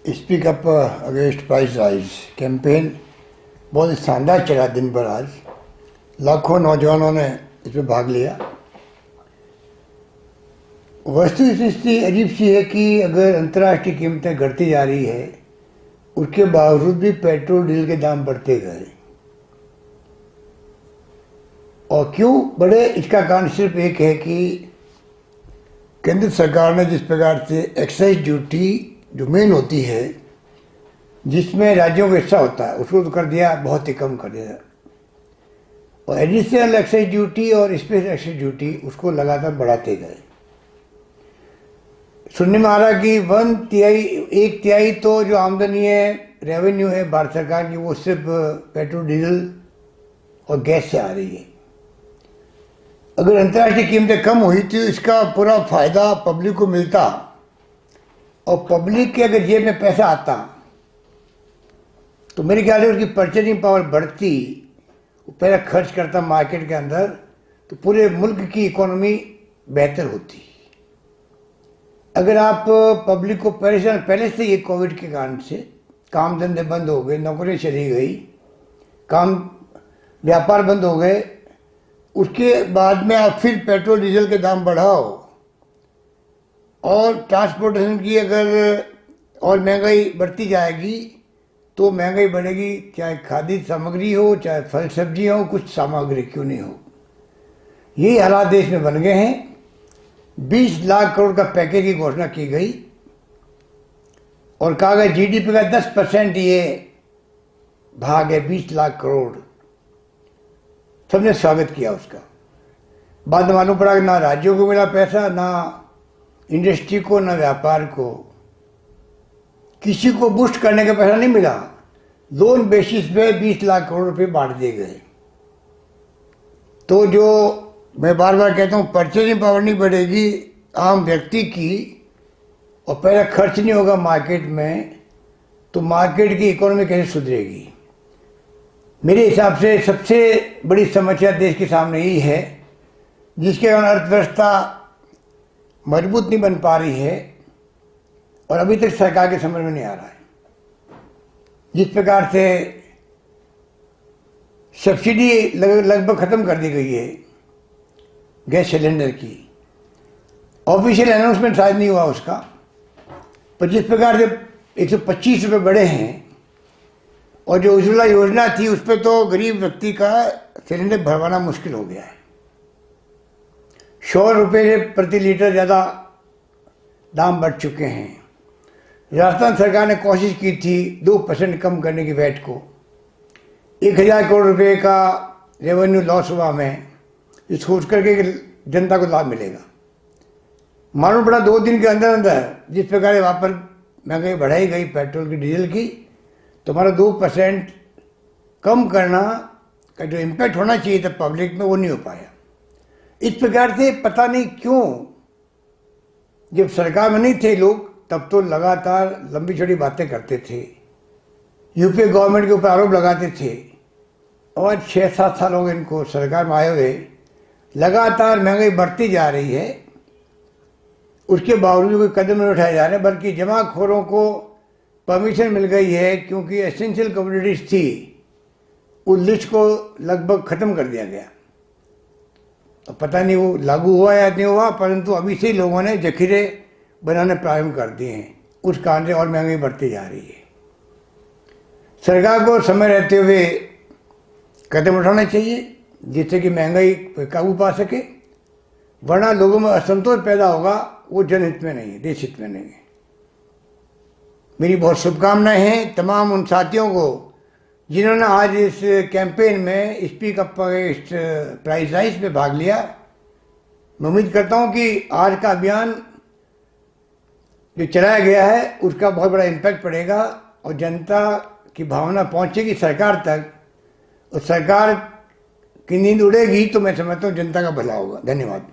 Speak up against price rise campaign बहुत शानदार चला दिन भर। आज लाखों नौजवानों ने इसमें भाग लिया। वस्तु स्थिति अजीब सी है कि अगर अंतर्राष्ट्रीय कीमतें घटती जा रही है, उसके बावजूद भी पेट्रोल डीजल के दाम बढ़ते गए। और क्यों बढ़े, इसका कारण सिर्फ एक है कि केंद्र सरकार ने जिस प्रकार से एक्साइज ड्यूटी जो मेन होती है, जिसमें राज्यों का हिस्सा होता है, उसको तो कर दिया, बहुत ही कम कर दिया। और एडिशनल एक्साइज ड्यूटी और स्पेशल एक्साइज ड्यूटी उसको लगातार बढ़ाते गए। सुनने में आ रहा कि एक तिहाई तो जो आमदनी है, रेवेन्यू है भारत सरकार की, वो सिर्फ पेट्रोल डीजल और गैस से आ रही है। अगर अंतर्राष्ट्रीय कीमतें कम हुई तो इसका पूरा फायदा पब्लिक को मिलता, और पब्लिक के अगर जेब में पैसा आता तो मेरे ख्याल से उसकी परचेजिंग पावर बढ़ती, वो पैसा खर्च करता मार्केट के अंदर, तो पूरे मुल्क की इकोनॉमी बेहतर होती। अगर आप पब्लिक को पहले से ये कोविड के कारण से काम धंधे बंद हो गए, नौकरियां चली गई, व्यापार बंद हो गए, उसके बाद में आप फिर पेट्रोल डीजल के दाम बढ़ाओ और ट्रांसपोर्टेशन की अगर और महंगाई बढ़ती जाएगी तो महंगाई बढ़ेगी, चाहे खाद्य सामग्री हो, चाहे फल सब्जी हो, कुछ सामग्री क्यों नहीं हो। यही हालात देश में बन गए हैं। 20 लाख करोड़ का पैकेज की घोषणा की गई और कहा गया जीडीपी का 10% ये भाग है, 20 लाख करोड़। सबने स्वागत किया उसका। बाद में मालूम पड़ा कि ना राज्यों को मिला पैसा, ना इंडस्ट्री को, ना व्यापार को, किसी को बूस्ट करने का पैसा नहीं मिला। लोन बेसिस पे 20 लाख करोड़ रुपए बांट दिए गए। तो जो मैं बार बार कहता हूँ, परचेजिंग पावर नहीं बढ़ेगी आम व्यक्ति की, और पैसा खर्च नहीं होगा मार्केट में, तो मार्केट की इकोनॉमी कैसे सुधरेगी। मेरे हिसाब से सबसे बड़ी समस्या देश के सामने यही है, जिसके कारण अर्थव्यवस्था मजबूत नहीं बन पा रही है और अभी तक सरकार के समझ में नहीं आ रहा है। जिस प्रकार से सब्सिडी लगभग खत्म कर दी गई है गैस सिलेंडर की, ऑफिशियल अनाउंसमेंट शायद नहीं हुआ उसका, पर जिस प्रकार से 125 रुपये बढ़े हैं, और जो उज्ज्वला योजना थी उस पर तो गरीब व्यक्ति का सिलेंडर भरवाना मुश्किल हो गया है। 100 रुपये से प्रति लीटर ज़्यादा दाम बढ़ चुके हैं। राजस्थान सरकार ने कोशिश की थी 2% कम करने की वैट को। 1000 करोड़ रुपए का रेवेन्यू लॉस हुआ हमें, ये सोच करके कि जनता को लाभ मिलेगा। मालूम पड़ा 2 दिन के अंदर अंदर जिस प्रकार वहाँ पर महंगाई बढ़ाई गई पेट्रोल की, डीजल की, तो हमारा 2% कम करना का जो इम्पैक्ट होना चाहिए था पब्लिक में, वो नहीं हो पाया। इस प्रकार से पता नहीं क्यों, जब सरकार में नहीं थे लोग, तब तो लगातार लंबी चौड़ी बातें करते थे, यूपीए गवर्नमेंट के ऊपर आरोप लगाते थे, और 6-7 साल हो गए इनको सरकार में आए हुए, लगातार महंगाई बढ़ती जा रही है। उसके बावजूद कोई कदम नहीं उठाए जा रहे, बल्कि जमाखोरों को परमिशन मिल गई है, क्योंकि एसेंशियल कमोडिटीज थी, उस लिस्ट को लगभग ख़त्म कर दिया गया। तो पता नहीं वो लागू हुआ या नहीं हुआ, परंतु अभी से ही लोगों ने जखीरे बनाने प्रारंभ कर दिए हैं। उस कारण से और महंगाई बढ़ती जा रही है। सरकार को समय रहते हुए कदम उठाना चाहिए, जिससे कि महंगाई पर काबू पा सके, वरना लोगों में असंतोष पैदा होगा, वो जनहित में नहीं है, देश हित में नहीं है। मेरी बहुत शुभकामनाएं हैं तमाम उन साथियों को जिन्होंने आज इस कैंपेन में speak up against price rise में भाग लिया। मैं उम्मीद करता हूं कि आज का अभियान जो चलाया गया है उसका बहुत बड़ा इम्पैक्ट पड़ेगा और जनता की भावना पहुंचेगी सरकार तक, और सरकार की नींद उड़ेगी तो मैं समझता हूं जनता का भला होगा। धन्यवाद।